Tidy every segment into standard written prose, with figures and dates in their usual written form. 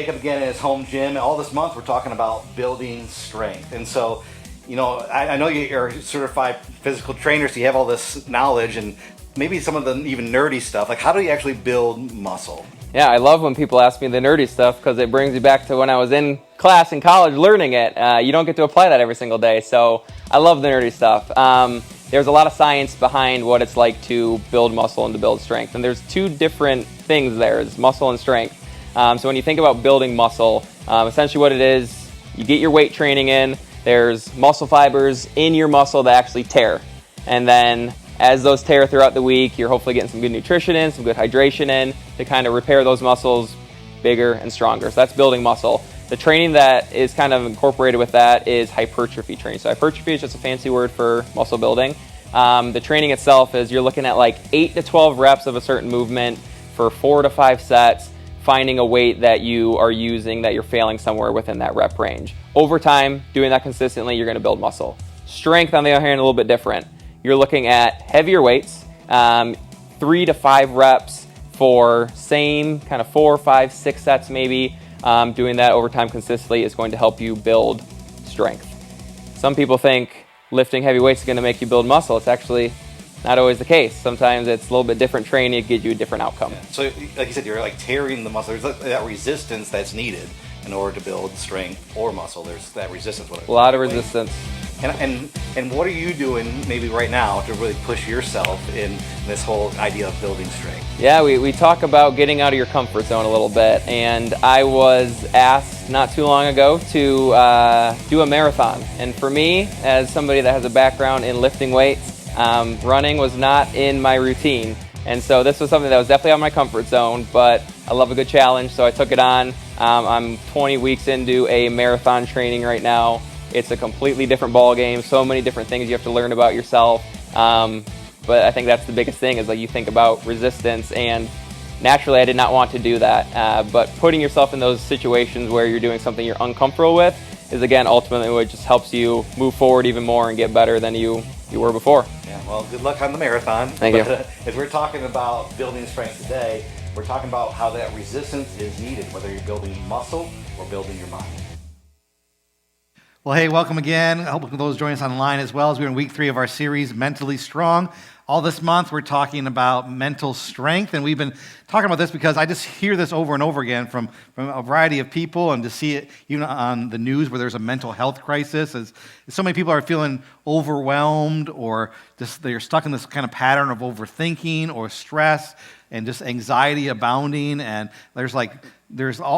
Jacob again in his home gym. All this month we're talking about building strength. And so, I know you're a certified physical trainer, so you have all this knowledge and maybe some of the even nerdy stuff. Like, how do you actually build muscle? Yeah, I love when people ask me the nerdy stuff because it brings you back to when I was in class in college learning it. You don't get to apply that every single day, so I love the nerdy stuff. There's a lot of science behind what it's like to build muscle and to build strength, and there's two different things there, is muscle and strength. So when you think about building muscle, essentially what it is, you get your weight training in, there's muscle fibers in your muscle that actually tear. And then as those tear throughout the week, you're hopefully getting some good nutrition in, some good hydration in to kind of repair those muscles bigger and stronger. So that's building muscle. The training that is kind of incorporated with that is hypertrophy training. So hypertrophy is just a fancy word for muscle building. The training itself is you're looking at like 8 to 12 reps of a certain movement for 4 to 5 sets, finding a weight that you are using that you're failing somewhere within that rep range. Over time, doing that consistently, you're going to build muscle. Strength, on the other hand, a little bit different. You're looking at heavier weights, 3 to 5 reps for same kind of 4, 5, 6 sets maybe. Doing that over time consistently is going to help you build strength. Some people think lifting heavy weights is going to make you build muscle. It's actually not always the case. Sometimes it's a little bit different training. It gives you a different outcome. Yeah. So, like you said, you're like tearing the muscle. There's that resistance that's needed in order to build strength or muscle. There's that resistance. A lot of resistance. And what are you doing maybe right now to really push yourself in this whole idea of building strength? Yeah, we talk about getting out of your comfort zone a little bit. And I was asked not too long ago to do a marathon. And for me, as somebody that has a background in lifting weights, running was not in my routine. And so this was something that was definitely out of my comfort zone, but I love a good challenge, so I took it on. I'm 20 weeks into a marathon training right now. It's a completely different ball game, so many different things you have to learn about yourself. But I think that's the biggest thing, is like you think about resistance, and naturally I did not want to do that. But putting yourself in those situations where you're doing something you're uncomfortable with is, again, ultimately what just helps you move forward even more and get better than you were before. Yeah, well, good luck on the marathon. Thank you. As we're talking about building strength today, we're talking about how that resistance is needed, whether you're building muscle or building your mind. Well, hey, welcome again. I hope those join us online as well, as we're in week 3 of our series, Mentally Strong. All this month, we're talking about mental strength, and we've been talking about this because I just hear this over and over again from a variety of people, and to see it even on the news where there's a mental health crisis, as so many people are feeling overwhelmed, or just they're stuck in this kind of pattern of overthinking or stress and just anxiety abounding, and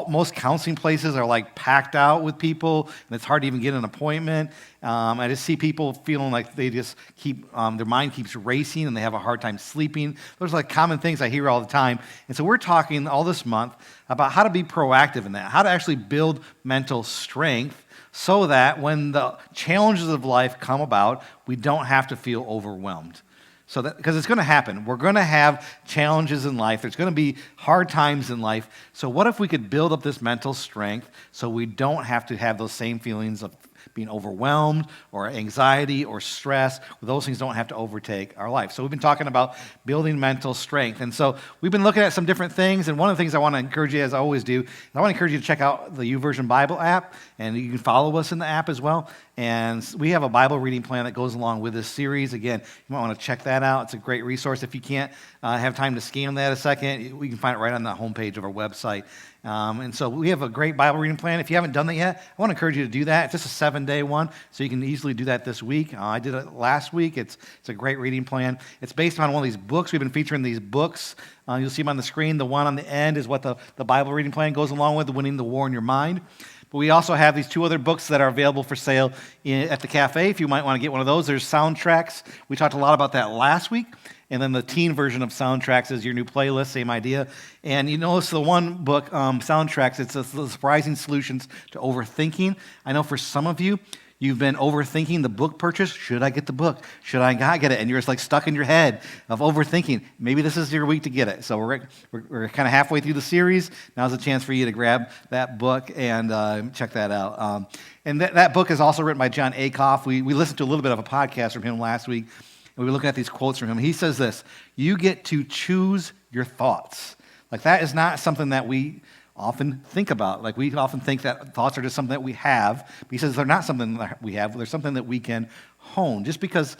most counseling places are like packed out with people, and it's hard to even get an appointment. I just see people feeling like they just keep, their mind keeps racing and they have a hard time sleeping. Those are like common things I hear all the time. And so we're talking all this month about how to be proactive in that, how to actually build mental strength so that when the challenges of life come about, we don't have to feel overwhelmed. So that, because it's going to happen. We're going to have challenges in life. There's going to be hard times in life. So what if we could build up this mental strength so we don't have to have those same feelings of being overwhelmed or anxiety or stress? Those things don't have to overtake our life. So we've been talking about building mental strength. And so we've been looking at some different things. And one of the things I want to encourage you, as I always do, is I want to encourage you to check out the YouVersion Bible app. And you can follow us in the app as well. And we have a Bible reading plan that goes along with this series. Again, you might want to check that out. It's a great resource. If you can't have time to scan that a second, we can find it right on the homepage of our website. And so we have a great Bible reading plan. If you haven't done that yet, I want to encourage you to do that. It's just a 7-day one, so you can easily do that this week. I did it last week. It's a great reading plan. It's based on one of these books. We've been featuring these books. You'll see them on the screen. The one on the end is what the Bible reading plan goes along with, Winning the War in Your Mind. But we also have these 2 other books that are available for sale at the cafe. If you might want to get one of those, there's Soundtracks. We talked a lot about that last week. And then the teen version of Soundtracks is your new playlist, same idea. And you notice the one book, Soundtracks, it's the surprising solutions to overthinking. I know for some of you, you've been overthinking the book purchase. Should I get the book? Should I not get it? And you're just like stuck in your head of overthinking. Maybe this is your week to get it. So we're kind of halfway through the series. Now's a chance for you to grab that book and check that out. And that book is also written by John Acuff. We listened to a little bit of a podcast from him last week. And we were looking at these quotes from him. He says this: you get to choose your thoughts. Like, that is not something that we often think about. Like we often think that thoughts are just something that we have. But he says they're not something that we have. They're something that we can hone. Just because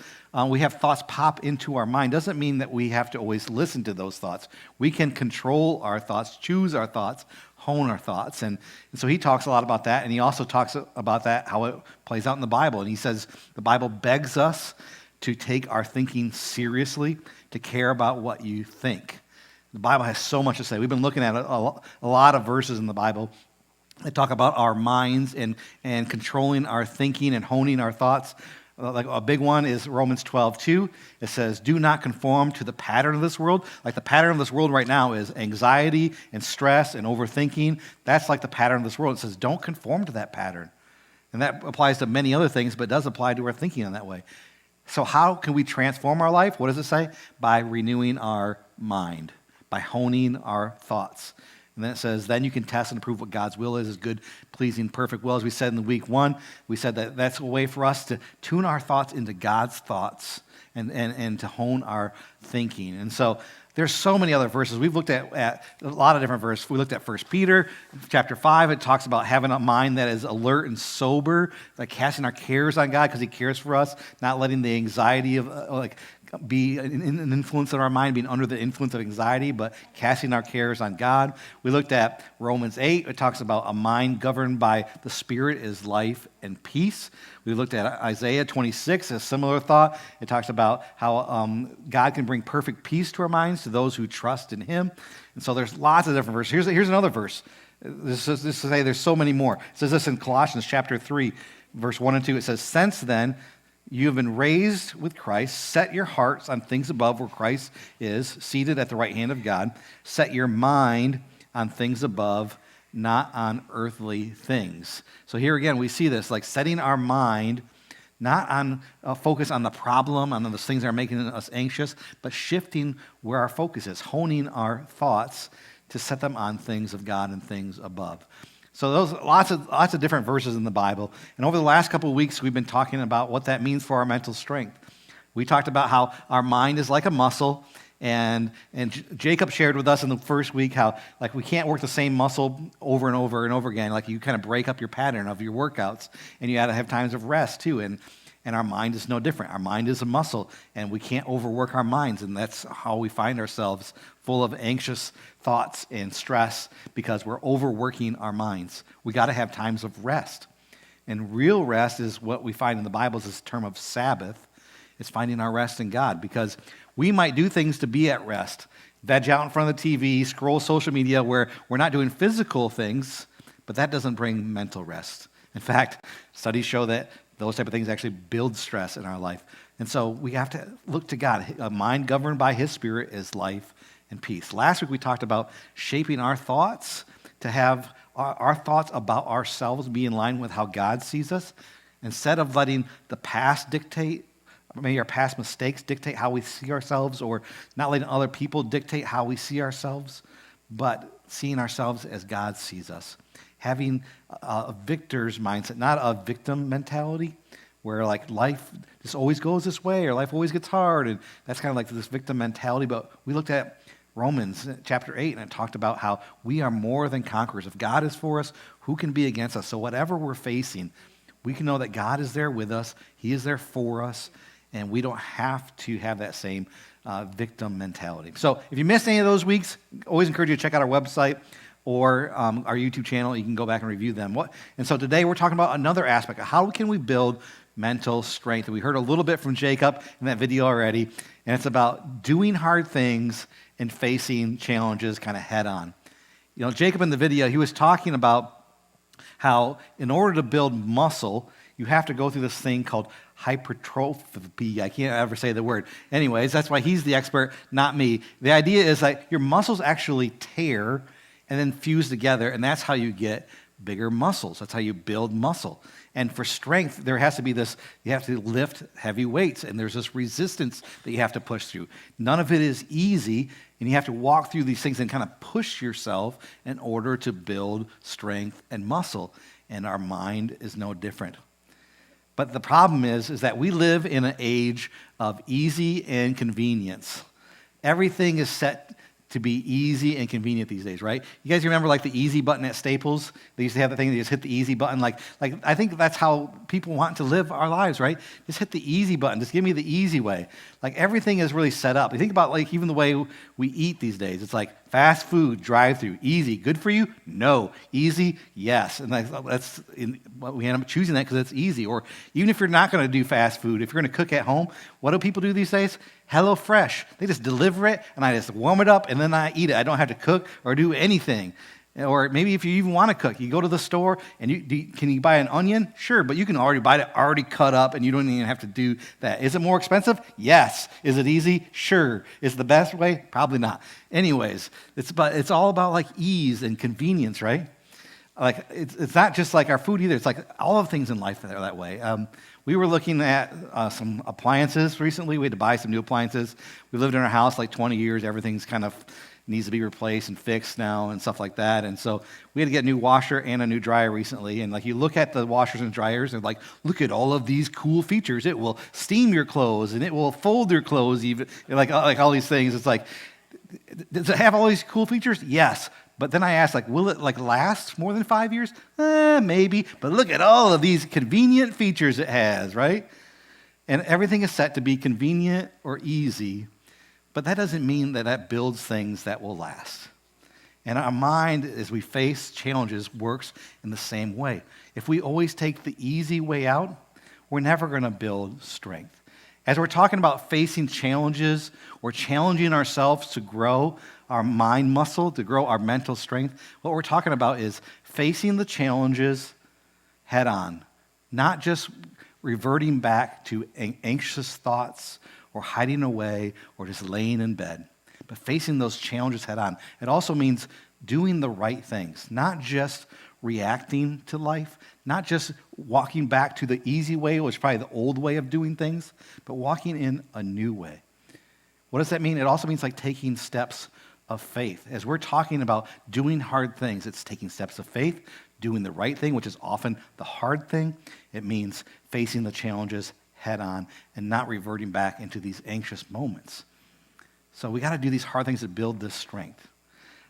we have thoughts pop into our mind doesn't mean that we have to always listen to those thoughts. We can control our thoughts, choose our thoughts, hone our thoughts. And so he talks a lot about that, and he also talks about that, how it plays out in the Bible. And he says the Bible begs us to take our thinking seriously, to care about what you think. The Bible has so much to say. We've been looking at a lot of verses in the Bible that talk about our minds and controlling our thinking and honing our thoughts. Like a big one is Romans 12:2. It says, do not conform to the pattern of this world. Like the pattern of this world right now is anxiety and stress and overthinking. That's like the pattern of this world. It says, don't conform to that pattern. And that applies to many other things, but it does apply to our thinking in that way. So how can we transform our life? What does it say? By renewing our mind, by honing our thoughts. And then it says, then you can test and prove what God's will is good, pleasing, perfect will. As we said in the week 1, we said that that's a way for us to tune our thoughts into God's thoughts and to hone our thinking. And so there's so many other verses. We've looked at a lot of different verses. We looked at 1 Peter chapter 5. It talks about having a mind that is alert and sober, like casting our cares on God because he cares for us, not letting the anxiety of be an influence on our mind, being under the influence of anxiety, but casting our cares on God. We looked at Romans 8. It talks about a mind governed by the Spirit is life and peace. We looked at Isaiah 26, a similar thought. It talks about how God can bring perfect peace to our minds, to those who trust in him. And so there's lots of different verses. Here's another verse. This is to say there's so many more. It says this in Colossians chapter 3, verse 1 and 2. It says, since then, you have been raised with Christ. Set your hearts on things above where Christ is, seated at the right hand of God. Set your mind on things above, not on earthly things. So here again, we see this, like setting our mind not on focus on the problem, on those things that are making us anxious, but shifting where our focus is, honing our thoughts to set them on things of God and things above. So those lots of different verses in the Bible. And over the last couple of weeks, we've been talking about what that means for our mental strength. We talked about how our mind is like a muscle, and Jacob shared with us in the first week how like we can't work the same muscle over and over and over again. Like you kind of break up your pattern of your workouts, and you got to have times of rest too. And our mind is no different. Our mind is a muscle, and we can't overwork our minds, and that's how we find ourselves full of anxious thoughts and stress because we're overworking our minds. We got to have times of rest. And real rest is what we find in the Bible is this term of Sabbath. It's finding our rest in God because we might do things to be at rest. Veg out in front of the TV, scroll social media where we're not doing physical things, but that doesn't bring mental rest. In fact, studies show that those type of things actually build stress in our life. And so we have to look to God. A mind governed by his Spirit is life and peace. Last week we talked about shaping our thoughts to have our thoughts about ourselves be in line with how God sees us. Instead of letting the past dictate, maybe our past mistakes dictate how we see ourselves, or not letting other people dictate how we see ourselves, but seeing ourselves as God sees us. Having a victor's mindset, not a victim mentality, where like life just always goes this way, or life always gets hard, and that's kind of like this victim mentality. But we looked at Romans chapter 8, and it talked about how we are more than conquerors. If God is for us, who can be against us? So whatever we're facing, we can know that God is there with us. He is there for us, and we don't have to have that same victim mentality. So if you missed any of those weeks, always encourage you to check out our website or our YouTube channel. You can go back and review them. And so today we're talking about another aspect of how can we build mental strength. And we heard a little bit from Jacob in that video already, and it's about doing hard things and facing challenges kind of head on. You know, Jacob in the video, he was talking about how in order to build muscle, you have to go through this thing called hypertrophy. I can't ever say the word. Anyways, that's why he's the expert, not me. The idea is that your muscles actually tear and then fuse together, and that's how you get bigger muscles. That's how you build muscle. And for strength, there has to be this, you have to lift heavy weights, and there's this resistance that you have to push through. None of it is easy, and you have to walk through these things and kind of push yourself in order to build strength and muscle. And our mind is no different. But the problem is that we live in an age of easy and convenience. Everything is set to be easy and convenient these days, right? You guys remember like the easy button at Staples? They used to have the thing, they just hit the easy button. Like I think that's how people want to live our lives, right? Just hit the easy button. Just give me the easy way. Like everything is really set up. You think about like even the way we eat these days. It's like fast food, drive-through, easy. Good for you? No. Easy? Yes. And we end up choosing that because it's easy. Or even if you're not going to do fast food, if you're going to cook at home, what do people do these days? HelloFresh. They just deliver it, and I just warm it up, and then I eat it. I don't have to cook or do anything. Or maybe if you even want to cook, you go to the store, and can you buy an onion? Sure, but you can already buy it already cut up, and you don't even have to do that. Is it more expensive? Yes. Is it easy? Sure. Is it the best way? Probably not. Anyways, it's all about like ease and convenience, right? Like it's not just like our food either. It's like all of things in life that are that way. We were looking at some appliances recently. We had to buy some new appliances. We lived in our house like 20 years. Everything's kind of needs to be replaced and fixed now and stuff like that. And so we had to get a new washer and a new dryer recently. And like you look at the washers and dryers and like, look at all of these cool features. It will steam your clothes and it will fold your clothes even, like all these things. It's like, does it have all these cool features? Yes. But then I asked, like, will it like last more than 5 years? Maybe. But look at all of these convenient features it has, right? And everything is set to be convenient or easy, but that doesn't mean that builds things that will last. And our mind, as we face challenges, works in the same way. If we always take the easy way out, we're never going to build strength. As we're talking about facing challenges or challenging ourselves to grow our mind muscle, to grow our mental strength, what we're talking about is facing the challenges head on, not just reverting back to anxious thoughts or hiding away or just laying in bed, but facing those challenges head on. It also means doing the right things, not just reacting to life, not just walking back to the easy way, which is probably the old way of doing things, but walking in a new way. What does that mean? It also means like taking steps of faith. As we're talking about doing hard things, it's taking steps of faith, doing the right thing, which is often the hard thing. It means facing the challenges head on and not reverting back into these anxious moments. So we got to do these hard things to build this strength.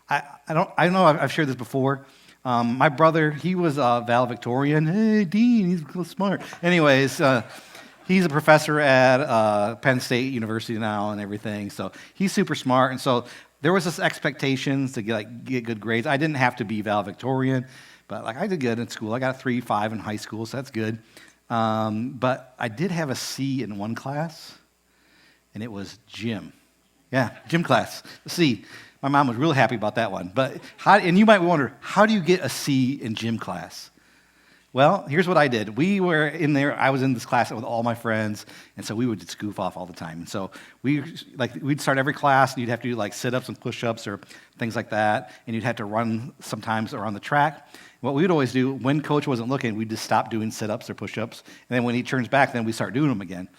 I know I've shared this before. My brother, he was a valedictorian. Hey, Dean, he's smart. Anyways, he's a professor at Penn State University now and everything. So he's super smart. And so there was this expectations to get good grades. I didn't have to be valedictorian, but I did good in school. I got a 3.5 in high school, so that's good. But I did have a C in one class, and it was gym. Yeah, gym class. A C. My mom was really happy about that one. But and you might wonder, how do you get a C in gym class? Well, here's what I did. We were in there. I was in this class with all my friends, and so we would just goof off all the time. And so we'd start every class, and you'd have to do sit-ups and push-ups or things like that, and you'd have to run sometimes around the track. What we would always do, when coach wasn't looking, we'd just stop doing sit-ups or push-ups, and then when he turns back, then we start doing them again.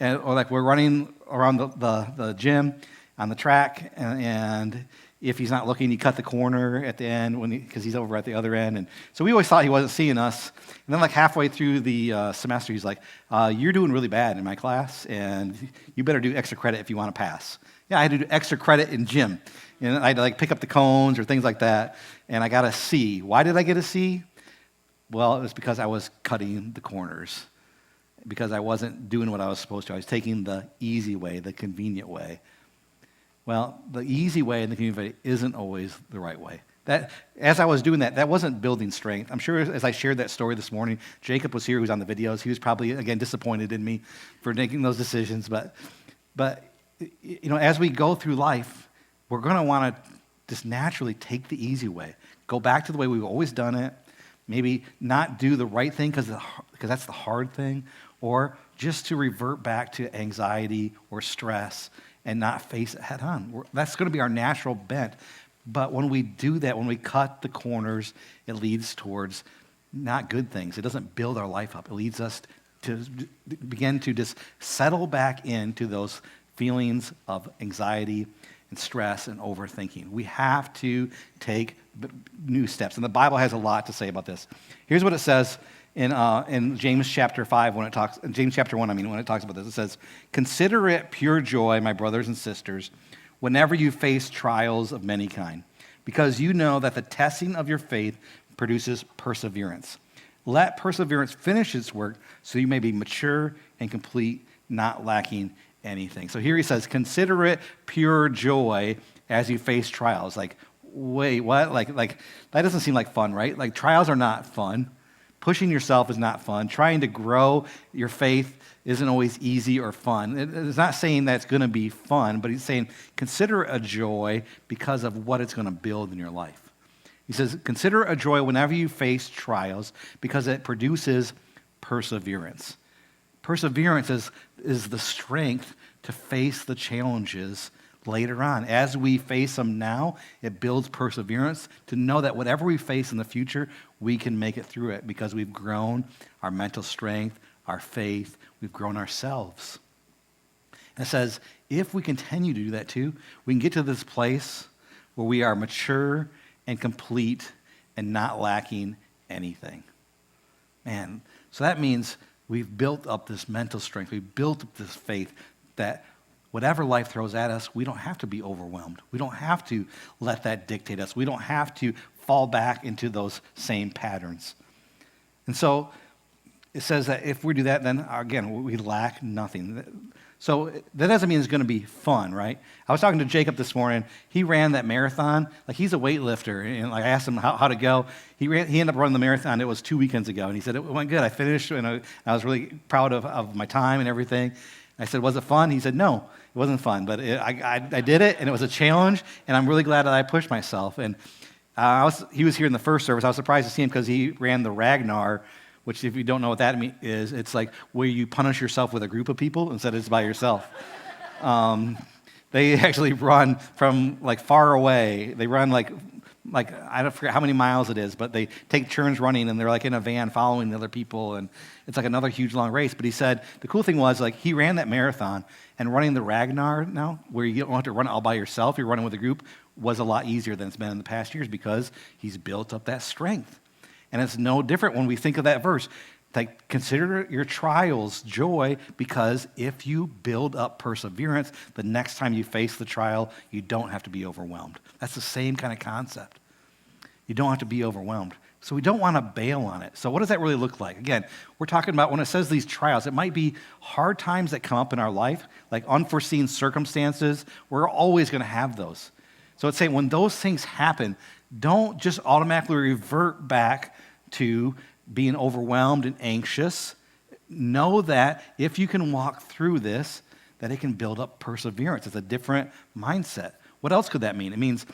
Or we're running around the gym on the track, and if he's not looking, you cut the corner at the end because he's over at the other end. And so we always thought he wasn't seeing us. And then halfway through the semester, he's like, you're doing really bad in my class, and you better do extra credit if you want to pass. Yeah, I had to do extra credit in gym. And I had to pick up the cones or things like that, and I got a C. Why did I get a C? Well, it was because I was cutting the corners, because I wasn't doing what I was supposed to. I was taking the easy way, the convenient way. Well, the easy way and the convenient way isn't always the right way. As I was doing that wasn't building strength. I'm sure as I shared that story this morning, Jacob was here, who's on the videos. He was probably, again, disappointed in me for making those decisions. But as we go through life, we're going to want to just naturally take the easy way, go back to the way we've always done it, maybe not do the right thing because that's the hard thing, or just to revert back to anxiety or stress and not face it head on. That's going to be our natural bent. But when we do that, when we cut the corners, it leads towards not good things. It doesn't build our life up. It leads us to begin to just settle back into those feelings of anxiety and stress and overthinking. We have to take new steps. And the Bible has a lot to say about this. Here's what it says in James chapter 5 James chapter 1, when it talks about this. It says, "Consider it pure joy, my brothers and sisters, whenever you face trials of many kind, because you know that the testing of your faith produces perseverance. Let perseverance finish its work so you may be mature and complete, not lacking anything. So here he says, consider it pure joy as you face trials. Like, wait, what? Like that doesn't seem like fun, right? Like trials are not fun. Pushing yourself is not fun. Trying to grow your faith isn't always easy or fun. It's not saying that it's going to be fun, but he's saying consider it a joy because of what it's going to build in your life. He says, consider a joy whenever you face trials because it produces perseverance. Perseverance is the strength to face the challenges later on. As we face them now, it builds perseverance to know that whatever we face in the future, we can make it through it because we've grown our mental strength, our faith, we've grown ourselves. And it says, if we continue to do that too, we can get to this place where we are mature and complete and not lacking anything. Man, so that means we've built up this mental strength, we've built up this faith that whatever life throws at us, we don't have to be overwhelmed. We don't have to let that dictate us. We don't have to fall back into those same patterns. And so it says that if we do that, then again, we lack nothing. So that doesn't mean it's going to be fun, right? I was talking to Jacob this morning. He ran that marathon. Like, he's a weightlifter, and like I asked him how to go. He ended up running the marathon. It was 2 weekends ago, and he said it went good. I finished, and I was really proud of my time and everything. I said, was it fun? He said, no, it wasn't fun, but I did it, and it was a challenge, and I'm really glad that I pushed myself. And he was here in the first service. I was surprised to see him because he ran the Ragnar, which, if you don't know what that is, it's like where you punish yourself with a group of people instead of just by yourself. They actually run from like far away. They run like I don't forget how many miles it is, but they take turns running, and they're like in a van following the other people, and it's like another huge long race. But he said the cool thing was, like, he ran that marathon, and running the Ragnar now, where you don't have to run it all by yourself, you're running with a group, was a lot easier than it's been in the past years because he's built up that strength. And it's no different when we think of that verse. Like, consider your trials joy, because if you build up perseverance, the next time you face the trial, you don't have to be overwhelmed. That's the same kind of concept. You don't have to be overwhelmed. So we don't want to bail on it. So what does that really look like? Again, we're talking about when it says these trials, it might be hard times that come up in our life, like unforeseen circumstances. We're always going to have those. So it's saying when those things happen, don't just automatically revert back to being overwhelmed and anxious. Know that if you can walk through this, that it can build up perseverance. It's a different mindset. What else could that mean? It means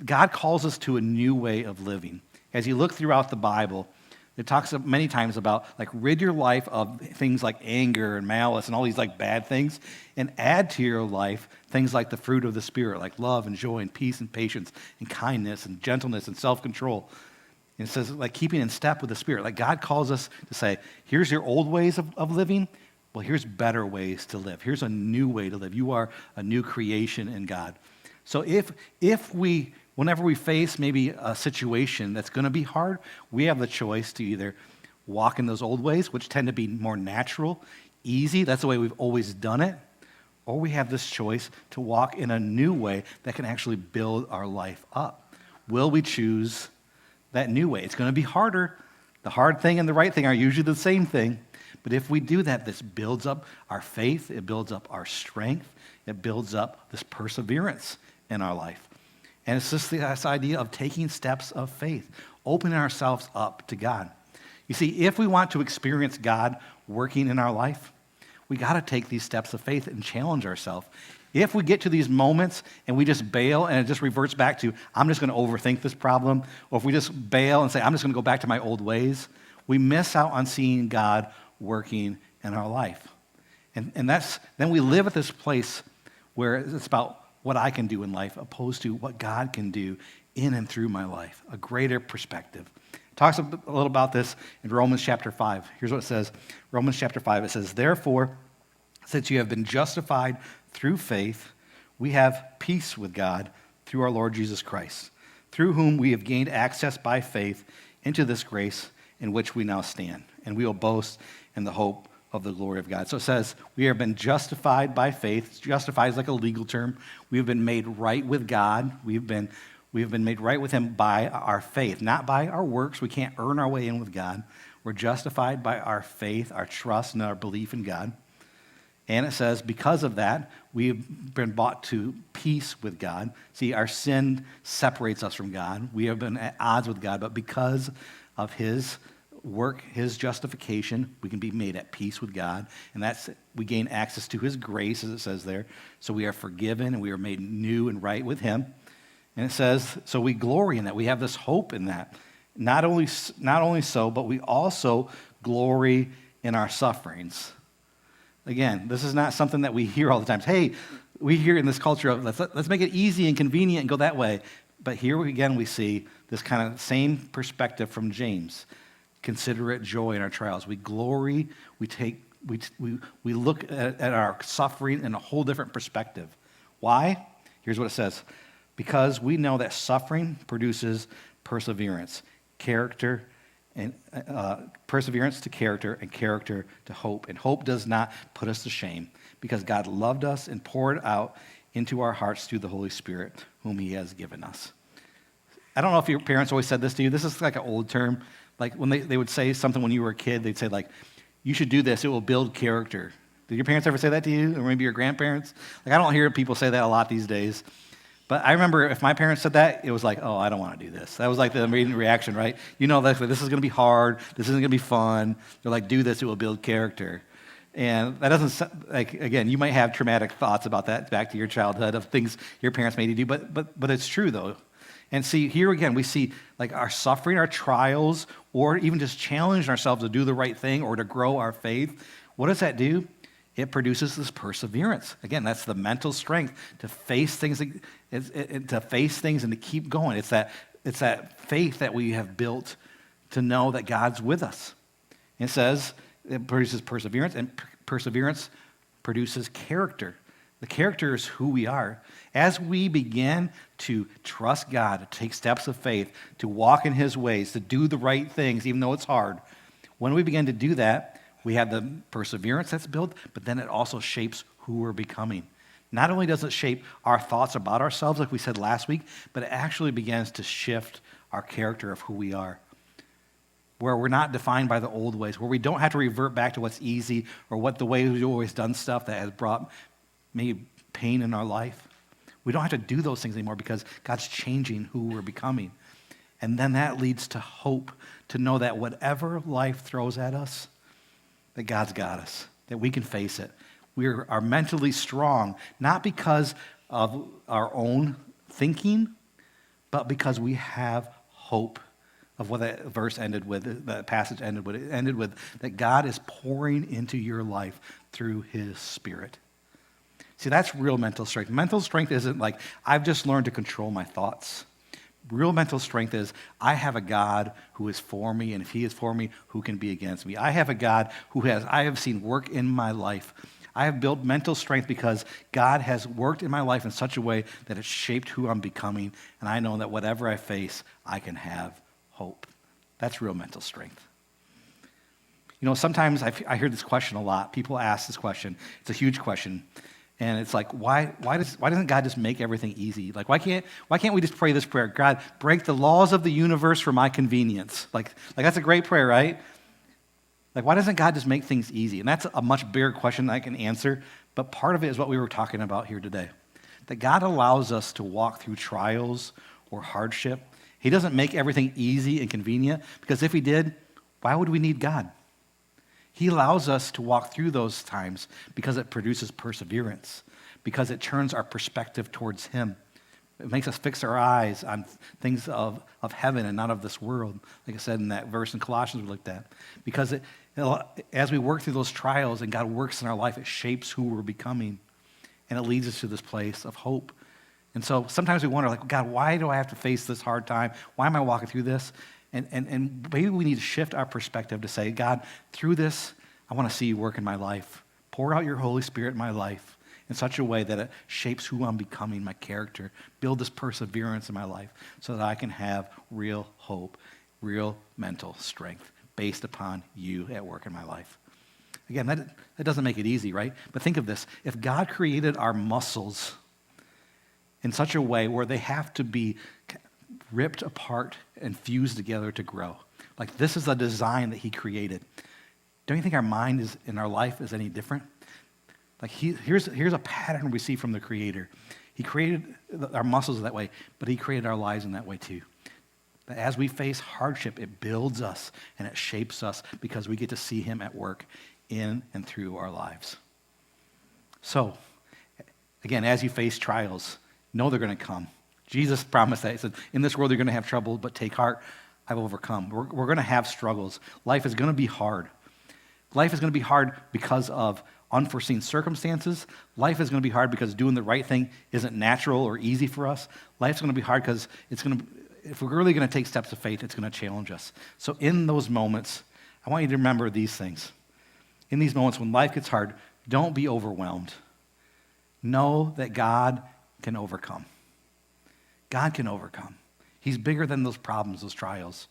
God calls us to a new way of living. As you look throughout the Bible, it talks many times about, like, rid your life of things like anger and malice and all these like bad things, and add to your life things like the fruit of the Spirit, like love and joy and peace and patience and kindness and gentleness and self-control. And it says, like, keeping in step with the Spirit. Like, God calls us to say, here's your old ways of living. Well, here's better ways to live. Here's a new way to live. You are a new creation in God. So whenever we face maybe a situation that's going to be hard, we have the choice to either walk in those old ways, which tend to be more natural, easy. That's the way we've always done it. Or we have this choice to walk in a new way that can actually build our life up. Will we choose that new way? It's going to be harder. The hard thing and the right thing are usually the same thing. But if we do that, this builds up our faith, it builds up our strength, it builds up this perseverance in our life. And it's just this idea of taking steps of faith, opening ourselves up to God. You see, if we want to experience God working in our life, we got to take these steps of faith and challenge ourselves. If we get to these moments and we just bail and it just reverts back to, I'm just going to overthink this problem, or if we just bail and say, I'm just going to go back to my old ways, we miss out on seeing God working in our life. And then we live at this place where it's about what I can do in life opposed to what God can do in and through my life, a greater perspective. It talks a little about this in Romans chapter 5. Here's what it says. Romans chapter 5, it says, therefore, since you have been justified through faith, we have peace with God through our Lord Jesus Christ, through whom we have gained access by faith into this grace in which we now stand, and we will boast in the hope of the glory of God. So it says, we have been justified by faith. Justified is like a legal term. We have been made right with God. We have been made right with him by our faith, not by our works. We can't earn our way in with God. We're justified by our faith, our trust, and our belief in God. And it says, because of that, we've been brought to peace with God. See, our sin separates us from God. We have been at odds with God, but because of his work, his justification, we can be made at peace with God. And we gain access to his grace, as it says there. So we are forgiven and we are made new and right with him. And it says, so we glory in that. We have this hope in that. Not only so, but we also glory in our sufferings. Again, this is not something that we hear all the time. Hey, we hear in this culture of let's make it easy and convenient and go that way. But here again we see this kind of same perspective from James. Consider it joy in our trials. We glory, we look at our suffering in a whole different perspective. Why? Here's what it says. Because we know that suffering produces perseverance, character, and perseverance to character, and character to hope. And hope does not put us to shame, because God loved us and poured out into our hearts through the Holy Spirit, whom he has given us. I don't know if your parents always said this to you. This is like an old term. Like when they would say something when you were a kid, they'd say like, you should do this, it will build character. Did your parents ever say that to you? Or maybe your grandparents? Like I don't hear people say that a lot these days. But I remember if my parents said that, it was like, oh, I don't want to do this. That was like the immediate reaction, right? You know, this is going to be hard. This isn't going to be fun. They're like, do this, it will build character. And that doesn't, like, again, you might have traumatic thoughts about that back to your childhood of things your parents made you do, but it's true, though. And see, here again, we see like our suffering, our trials, or even just challenging ourselves to do the right thing or to grow our faith. What does that do? It produces this perseverance. Again, that's the mental strength to face things, and to keep going. It's that faith that we have built to know that God's with us. It says it produces perseverance, and perseverance produces character. The character is who we are. As we begin to trust God, to take steps of faith, to walk in his ways, to do the right things, even though it's hard, when we begin to do that, we have the perseverance that's built, but then it also shapes who we're becoming. Not only does it shape our thoughts about ourselves, like we said last week, but it actually begins to shift our character of who we are. Where we're not defined by the old ways, where we don't have to revert back to what's easy or what the way we've always done stuff that has brought maybe pain in our life. We don't have to do those things anymore because God's changing who we're becoming. And then that leads to hope, to know that whatever life throws at us, that God's got us, that we can face it. We are mentally strong, not because of our own thinking, but because we have hope of what that verse ended with, that passage ended with. It ended with that God is pouring into your life through his Spirit. See, that's real mental strength. Mental strength isn't like, I've just learned to control my thoughts. Real mental strength is, I have a God who is for me, and if he is for me, who can be against me? I have a God I have seen work in my life. I have built mental strength because God has worked in my life in such a way that it's shaped who I'm becoming, and I know that whatever I face, I can have hope. That's real mental strength. You know, sometimes I hear this question a lot. People ask this question. It's a huge question. And it's like, why doesn't God just make everything easy? Like, why can't we just pray this prayer? God, break the laws of the universe for my convenience. Like that's a great prayer, right? Like, why doesn't God just make things easy? And that's a much bigger question I can answer. But part of it is what we were talking about here today. That God allows us to walk through trials or hardship. He doesn't make everything easy and convenient, because if he did, why would we need God? He allows us to walk through those times because it produces perseverance, because it turns our perspective towards him. It makes us fix our eyes on things of heaven and not of this world, like I said in that verse in Colossians we looked at. Because as we work through those trials and God works in our life, it shapes who we're becoming, and it leads us to this place of hope. And so sometimes we wonder, like, God, why do I have to face this hard time? Why am I walking through this? And maybe we need to shift our perspective to say, God, through this, I want to see you work in my life. Pour out your Holy Spirit in my life in such a way that it shapes who I'm becoming, my character. Build this perseverance in my life so that I can have real hope, real mental strength based upon you at work in my life. Again, that doesn't make it easy, right? But think of this. If God created our muscles in such a way where they have to be ripped apart and fused together to grow, like this is a design that he created, don't you think our mind in our life is any different? Like here's a pattern we see from the Creator. He created our muscles that way, but he created our lives in that way too. That as we face hardship, it builds us and it shapes us because we get to see him at work in and through our lives. So, again, as you face trials, know they're going to come. Jesus promised that. He said, in this world you're going to have trouble, but take heart, I've overcome. We're going to have struggles. Life is going to be hard. Life is going to be hard because of unforeseen circumstances. Life is going to be hard because doing the right thing isn't natural or easy for us. Life's going to be hard because if we're really going to take steps of faith, it's going to challenge us. So in those moments, I want you to remember these things. In these moments when life gets hard, don't be overwhelmed. Know that God can overcome. God can overcome. He's bigger than those problems, those trials.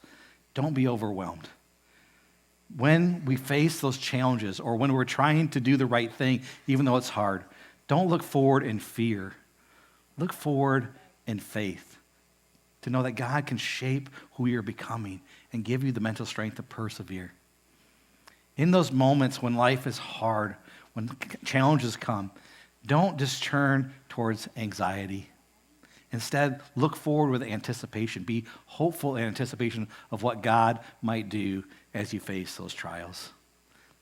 Don't be overwhelmed. When we face those challenges or when we're trying to do the right thing, even though it's hard, don't look forward in fear. Look forward in faith to know that God can shape who you're becoming and give you the mental strength to persevere. In those moments when life is hard, when challenges come, don't just turn towards anxiety. Instead, look forward with anticipation. Be hopeful in anticipation of what God might do as you face those trials.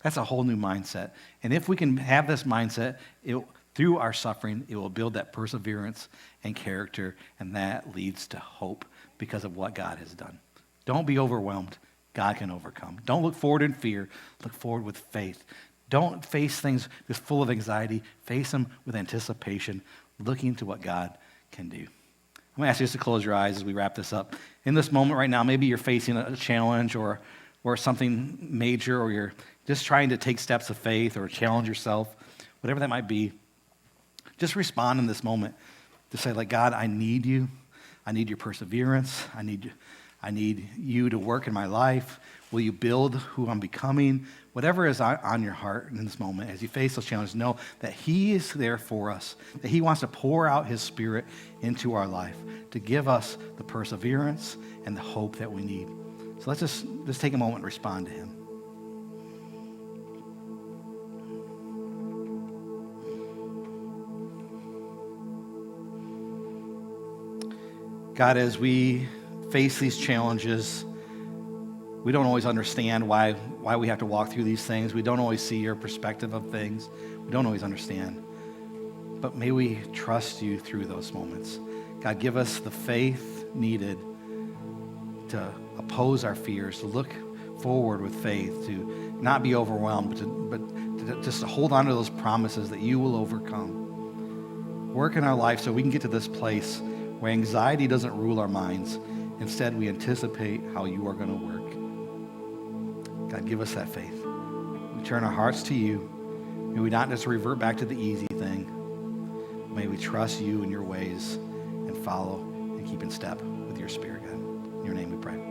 That's a whole new mindset. And if we can have this mindset, through our suffering, it will build that perseverance and character, and that leads to hope because of what God has done. Don't be overwhelmed. God can overcome. Don't look forward in fear. Look forward with faith. Don't face things just full of anxiety. Face them with anticipation, looking to what God can do. I'm going to ask you just to close your eyes as we wrap this up. In this moment right now, maybe you're facing a challenge or something major, or you're just trying to take steps of faith or challenge yourself, whatever that might be. Just respond in this moment to say, like, God, I need you. I need your perseverance. I need you to work in my life. Will you build who I'm becoming? Whatever is on your heart in this moment, as you face those challenges, know that he is there for us, that he wants to pour out his Spirit into our life to give us the perseverance and the hope that we need. So let's just take a moment and respond to him. God, as we face these challenges, we don't always understand why we have to walk through these things. We don't always see your perspective of things. We don't always understand. But may we trust you through those moments. God, give us the faith needed to oppose our fears, to look forward with faith, to not be overwhelmed, but just to hold on to those promises that you will overcome. Work in our life so we can get to this place where anxiety doesn't rule our minds. Instead, we anticipate how you are going to work. God, give us that faith. We turn our hearts to you. May we not just revert back to the easy thing. May we trust you in your ways and follow and keep in step with your Spirit, God. In your name we pray.